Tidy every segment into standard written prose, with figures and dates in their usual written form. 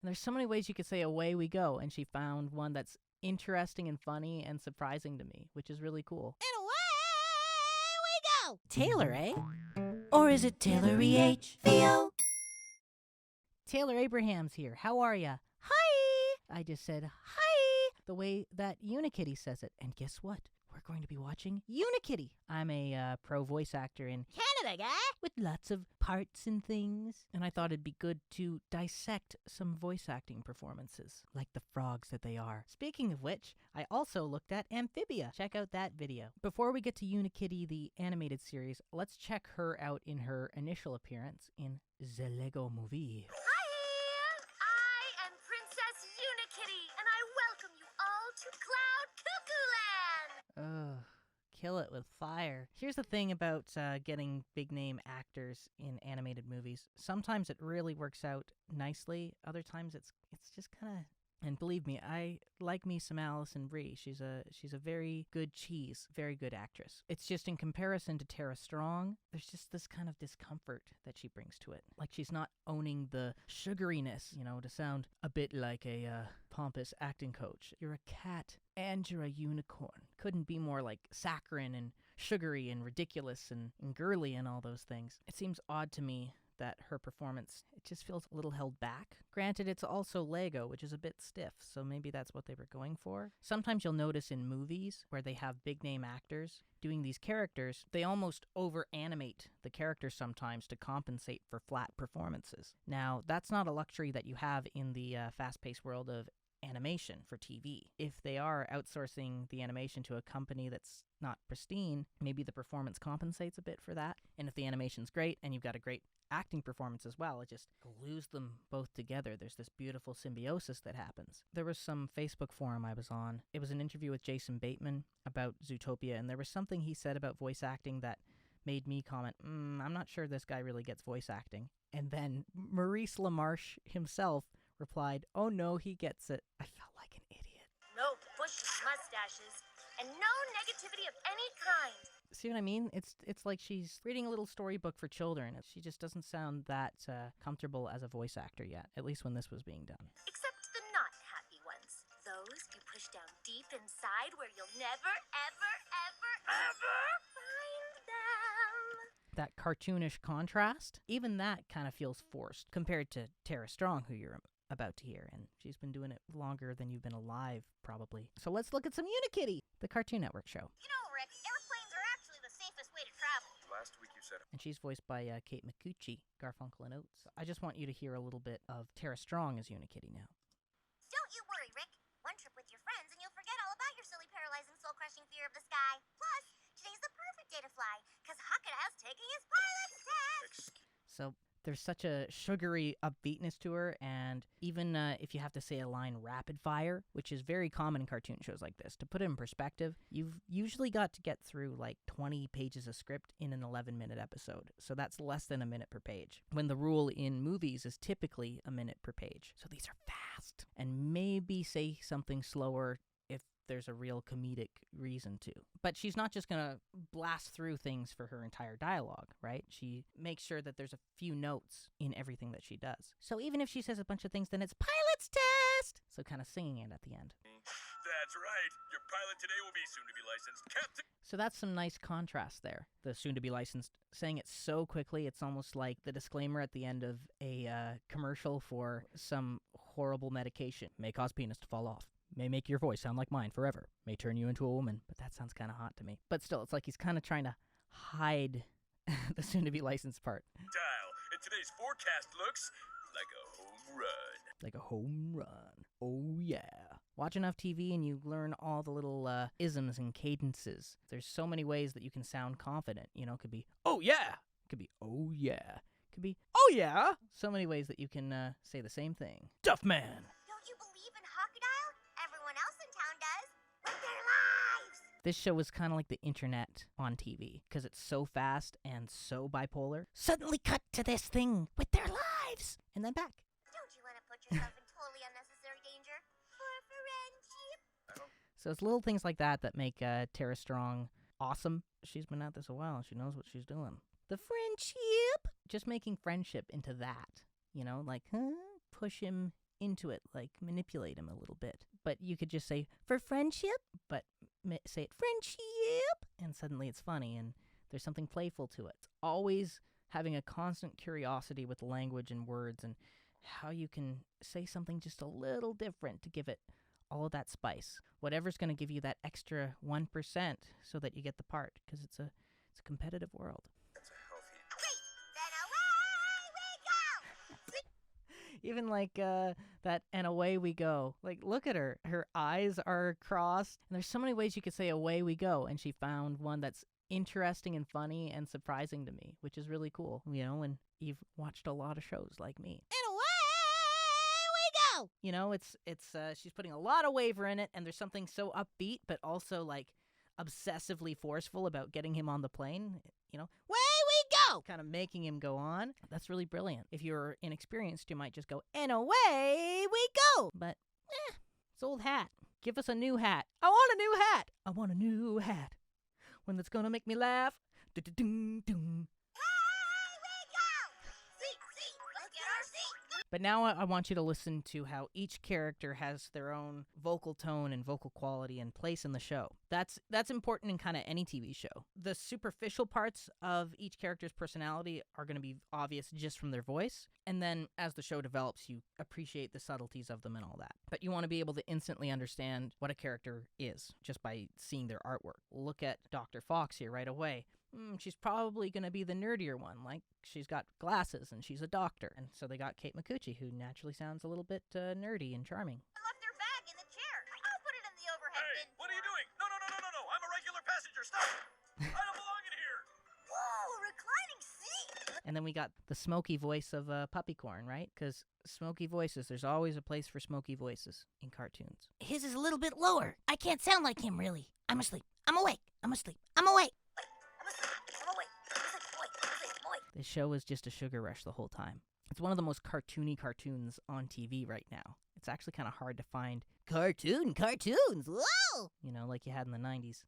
And there's so many ways you could say away we go, and she found one that's interesting and funny and surprising to me, which is really cool. And away we go! Taylor, eh? Or is it Taylor-E-H? Theo? Taylor Abraham's here. How are ya? Hi! I just said hi the way that Unikitty says it. And guess what? We're going to be watching Unikitty. I'm a pro voice actor in Canada guy? with lots of parts and things. And I thought it'd be good to dissect some voice acting performances, like the frogs that they are. Speaking of which, I also looked at Amphibia. Check out that video. Before we get to Unikitty, the animated series, let's check her out in her initial appearance in the Lego Movie. Hi! I am Princess Unikitty, and I welcome you all to Cloud Cuckoo Land! Ugh. Kill it with fire. Here's the thing about getting big name actors in animated movies. Sometimes it really works out nicely. Other times it's just kind of. And believe me, I like me some Alison Brie. She's a very good cheese, very good actress. It's just in comparison to Tara Strong, there's just this kind of discomfort that she brings to it. Like she's not owning the sugariness, to sound a bit like a pompous acting coach. You're a cat and you're a unicorn. Couldn't be more like saccharine and sugary and ridiculous and girly and all those things. It seems odd to me that her performance, it just feels a little held back. Granted, it's also Lego, which is a bit stiff, so maybe that's what they were going for. Sometimes you'll notice in movies where they have big name actors doing these characters, they almost over-animate the characters sometimes to compensate for flat performances. Now, that's not a luxury that you have in the fast-paced world of animation for TV. If they are outsourcing the animation to a company that's not pristine, maybe the performance compensates a bit for that. And if the animation's great and you've got a great acting performance as well, it just glues them both together. There's this beautiful symbiosis that happens. There was some Facebook forum I was on. It was an interview with Jason Bateman about Zootopia, and there was something he said about voice acting that made me comment, I'm not sure this guy really gets voice acting. And then Maurice LaMarche himself replied, oh no, he gets it. I felt like an idiot. No bushy mustaches, and no negativity of any kind. See what I mean? It's like she's reading a little storybook for children. She just doesn't sound that comfortable as a voice actor yet, at least when this was being done. Except the not happy ones. Those you push down deep inside where you'll never, ever, ever, ever find them. That cartoonish contrast, even that kind of feels forced compared to Tara Strong, who you're about to hear, and she's been doing it longer than you've been alive, probably. So let's look at some Unikitty, the Cartoon Network show. You know, Rick, airplanes are actually the safest way to travel. Last week you said And she's voiced by Kate McCucci, Garfunkel and Oates. I just want you to hear a little bit of Tara Strong as Unikitty now. Don't you worry, Rick. One trip with your friends and you'll forget all about your silly, paralyzing, soul-crushing fear of the sky. Plus, today's the perfect day to fly, because Hakuda's taking his pilot's test. So there's such a sugary upbeatness to her, and even if you have to say a line rapid fire, which is very common in cartoon shows like this, to put it in perspective, you've usually got to get through like 20 pages of script in an 11-minute episode. So that's less than a minute per page, when the rule in movies is typically a minute per page. So these are fast, and maybe say something slower if there's a real comedic reason to. But she's not just going to blast through things for her entire dialogue, right? She makes sure that there's a few notes in everything that she does. So even if she says a bunch of things, then it's pilot's test! So kind of singing it at the end. that's right. Your pilot today will be soon to be licensed Captain. So that's some nice contrast there. The soon-to-be licensed, saying it so quickly, it's almost like the disclaimer at the end of a commercial for some horrible medication. May cause penis to fall off. May make your voice sound like mine forever. May turn you into a woman. But that sounds kind of hot to me. But still, it's like he's kind of trying to hide the soon-to-be licensed part. Dial, and today's forecast looks like a home run. Like a home run. Oh, yeah. Watch enough TV and you learn all the little isms and cadences. There's so many ways that you can sound confident. You know, it could be, oh, yeah. It could be, oh, yeah. It could be, oh, yeah. So many ways that you can say the same thing. Duff man. Don't you believe in Crocodile? Everyone else in town does. With their lives! This show was kind of like the internet on TV, because it's so fast and so bipolar. Suddenly cut to this thing with their lives, and then back. Don't you want to put yourself in totally unnecessary danger? For friendship? So it's little things like that that make Tara Strong awesome. She's been at this a while, and she knows what she's doing. The friendship! Just making friendship into that. You know, like, push him into it, like manipulate him a little bit. But you could just say, for friendship, but say it, friendship, and suddenly it's funny and there's something playful to it. It's always having a constant curiosity with language and words and how you can say something just a little different to give it all of that spice. Whatever's going to give you that extra 1% so that you get the part, because it's a competitive world. That's a healthy. Then away we go! Even like that, and away we go. Like, look at her. Her eyes are crossed. And there's so many ways you could say away we go. And she found one that's interesting and funny and surprising to me, which is really cool. You know, when you've watched a lot of shows like me. And away we go! You know, it's she's putting a lot of waver in it, and there's something so upbeat, but also like obsessively forceful about getting him on the plane. You know, Way we go! kind of making him go on. That's really brilliant. If you're inexperienced, you might just go, and away we go. But, it's old hat. Give us a new hat. I want a new hat. I want a new hat. One that's gonna make me laugh. Du-du-dum-dum. Let's get our seat! But now I want you to listen to how each character has their own vocal tone and vocal quality and place in the show. That's important in kind of any TV show. The superficial parts of each character's personality are going to be obvious just from their voice. And then as the show develops, you appreciate the subtleties of them and all that. But you want to be able to instantly understand what a character is just by seeing their artwork. Look at Dr. Fox here right away. She's probably going to be the nerdier one. Like, she's got glasses and she's a doctor. And so they got Kate Micucci, who naturally sounds a little bit nerdy and charming. I left their bag in the chair. I'll put it in the overhead Hey, bin. what are you doing? No. I'm a regular passenger. Stop. I don't belong in here. Whoa, reclining seat! And then we got the smoky voice of Puppycorn, right? Because smoky voices, there's always a place for smoky voices in cartoons. His is a little bit lower. I can't sound like him, really. I'm asleep. I'm awake. I'm asleep. I'm awake. This show is just a sugar rush the whole time. It's one of the most cartoony cartoons on TV right now. It's actually kind of hard to find cartoons, whoa! You know, like you had in the 90s. This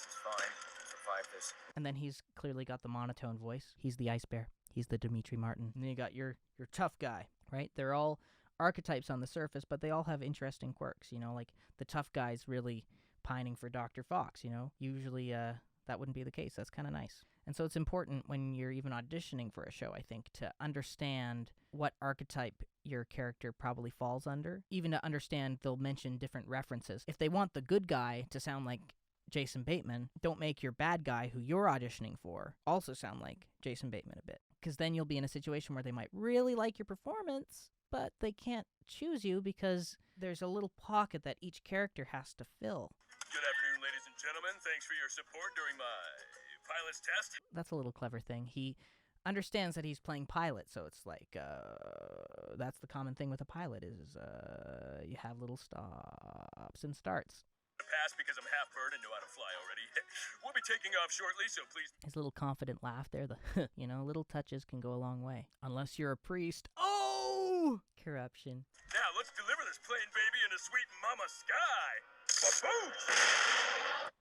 is fine. Survive this. And then he's clearly got the monotone voice. He's the Ice Bear. He's the Dimitri Martin. And then you got your tough guy, right? They're all archetypes on the surface, but they all have interesting quirks, you know, like the tough guy's really pining for Dr. Fox, you know? Usually that wouldn't be the case. That's kind of nice. And so it's important when you're even auditioning for a show, I think, to understand what archetype your character probably falls under. Even to understand, they'll mention different references. If they want the good guy to sound like Jason Bateman, don't make your bad guy who you're auditioning for also sound like Jason Bateman a bit. Because then you'll be in a situation where they might really like your performance, but they can't choose you because there's a little pocket that each character has to fill. Good afternoon, ladies and gentlemen. Thanks for your support during my pilot's test. That's a little clever thing. He understands that he's playing pilot, so it's like, that's the common thing with a pilot is you have little stops and starts. Pass because I'm half bird and know how to fly already. We'll be taking off shortly, so please. His little confident laugh there, the you know, little touches can go a long way. Unless you're a priest. Oh! Corruption. Now let's deliver this plane baby into sweet mama sky. Baboosh!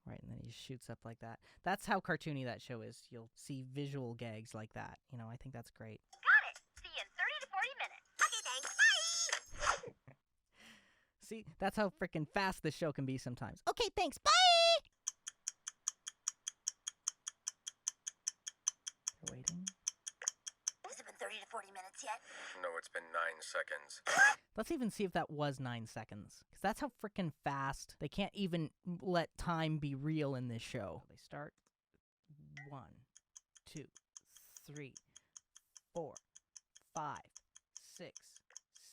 Right, and then he just shoots up like that. That's how cartoony that show is. You'll see visual gags like that. You know, I think that's great. Got it! See you in 30 to 40 minutes. Okay, thanks. Bye! See, that's how freaking fast this show can be sometimes. Okay, thanks. Bye! You're waiting. Has it been 30 to 40 minutes yet? No, it's been 9 seconds. Let's even see if that was 9 seconds. Because that's how freaking fast. They can't even let time be real in this show. They start 1, 2, 3, 4, 5, 6,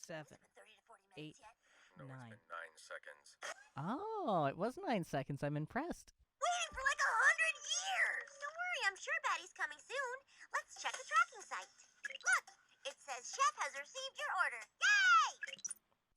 7, Has it been 30 to 40 minutes 8. yet? No, 9. it's been 9 seconds. Oh, it was 9 seconds. I'm impressed. Waiting for like 100 years! Don't worry, I'm sure Batty's coming soon. Let's check the tracking site. Look! It says Chef has received your order. Yay!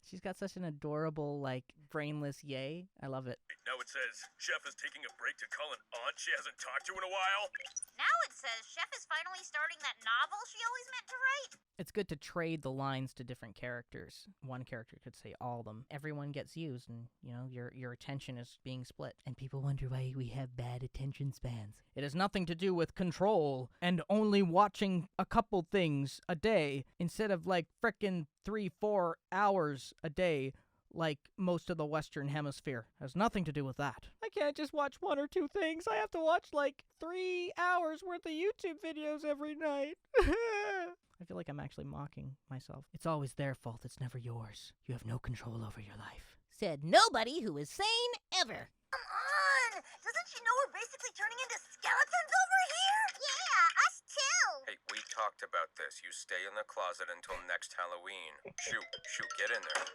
She's got such an adorable, like, brainless yay. I love it. Now it says Chef is taking a break to call an aunt she hasn't talked to in a while. Now it says Chef is finally starting that novel she always meant to write. It's good to trade the lines to different characters. One character could say all of them. Everyone gets used, and, you know, your attention is being split. And people wonder why we have bad attention spans. It has nothing to do with control and only watching a couple things a day instead of, like, frickin' 3-4 hours a day like most of the Western Hemisphere. Has nothing to do with that. I can't just watch 1 or 2 things. I have to watch like 3 hours worth of YouTube videos every night. I feel like I'm actually mocking myself. It's always their fault. It's never yours. You have no control over your life. Said nobody who is sane ever. Come on! Doesn't she know we're basically turning into skeletons over here? Yeah, us too! Hey, we talked about this. You stay in the closet until next Halloween. Shoot, get in there.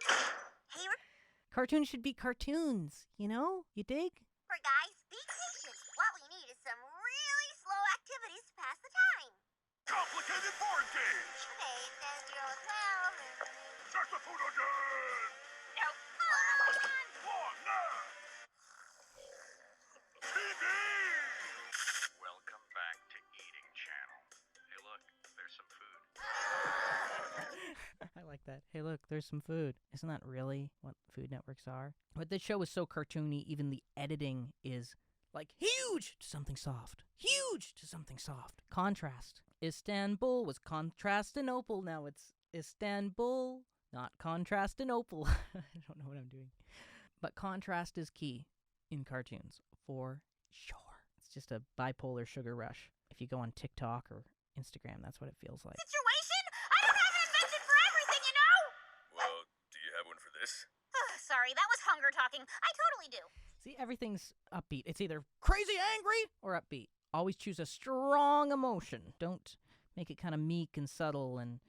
Hey, Cartoons should be cartoons, you know? You dig? guys, be patient. What we need is some really slow activities to pass the time. Complicated board games. Okay, it says 0 12. Check the food again. No, come on! One now. TV. Welcome back to Eating Channel. Hey, look, there's some food. I like that. Hey, look, there's some food. Isn't that really what Food Networks are? But this show is so cartoony, even the editing is like huge to something soft. Huge to something soft. Contrast. Istanbul was Contrastinople. Now it's Istanbul, not Contrastinople. I don't know what I'm doing. But contrast is key in cartoons, for sure. It's just a bipolar sugar rush. If you go on TikTok or Instagram, that's what it feels like. Situation? I don't have an invention for everything, you know! Well, do you have one for this? Sorry, that was hunger talking. I totally do. See, everything's upbeat. It's either crazy angry or upbeat. Always choose a strong emotion. Don't make it kind of meek and subtle and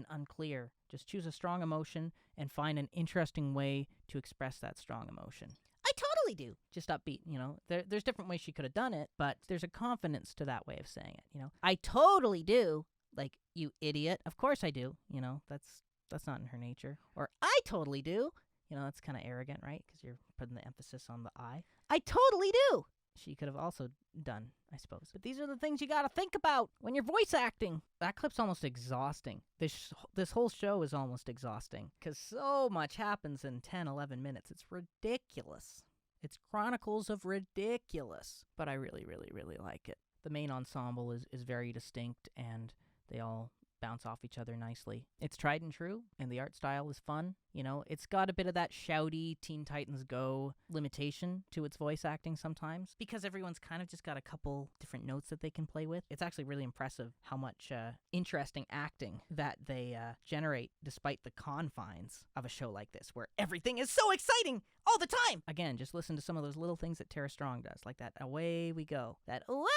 unclear. Just choose a strong emotion and find an interesting way to express that strong emotion. I totally do. Just upbeat, you know. There's different ways she could have done it, but there's a confidence to that way of saying it, you know. I totally do. Like, you idiot. Of course I do. You know, that's not in her nature. Or I totally do. You know, that's kind of arrogant, right? Because you're putting the emphasis on the I. I totally do. She could have also done, I suppose. But these are the things you gotta think about when you're voice acting. That clip's almost exhausting. This whole show is almost exhausting. Because so much happens in 10, 11 minutes. It's ridiculous. It's chronicles of ridiculous. But I really, really, really like it. The main ensemble is very distinct, and they all bounce off each other nicely. It's tried and true, and the art style is fun. You know, it's got a bit of that shouty Teen Titans Go limitation to its voice acting sometimes, because everyone's kind of just got a couple different notes that they can play with. It's actually really impressive how much interesting acting that they generate despite the confines of a show like this, where everything is so exciting all the time. Again, just listen to some of those little things that Tara Strong does, like that away we go, that away.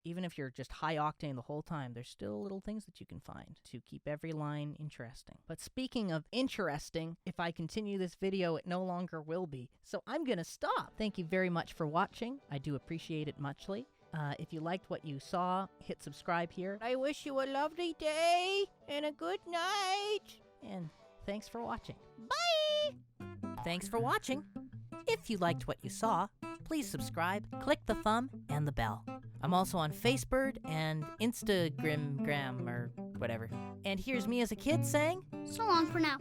Even if you're just high octane the whole time, there's still little things that you can find to keep every line interesting. But speaking of interesting, if I continue this video, it no longer will be. So I'm gonna stop. Thank you very much for watching. I do appreciate it muchly. If you liked what you saw, hit subscribe here. I wish you a lovely day and a good night. And thanks for watching. Bye! Thanks for watching. If you liked what you saw, please subscribe, click the thumb, and the bell. I'm also on Facebook and Instagram or whatever. And here's me as a kid saying, So long for now.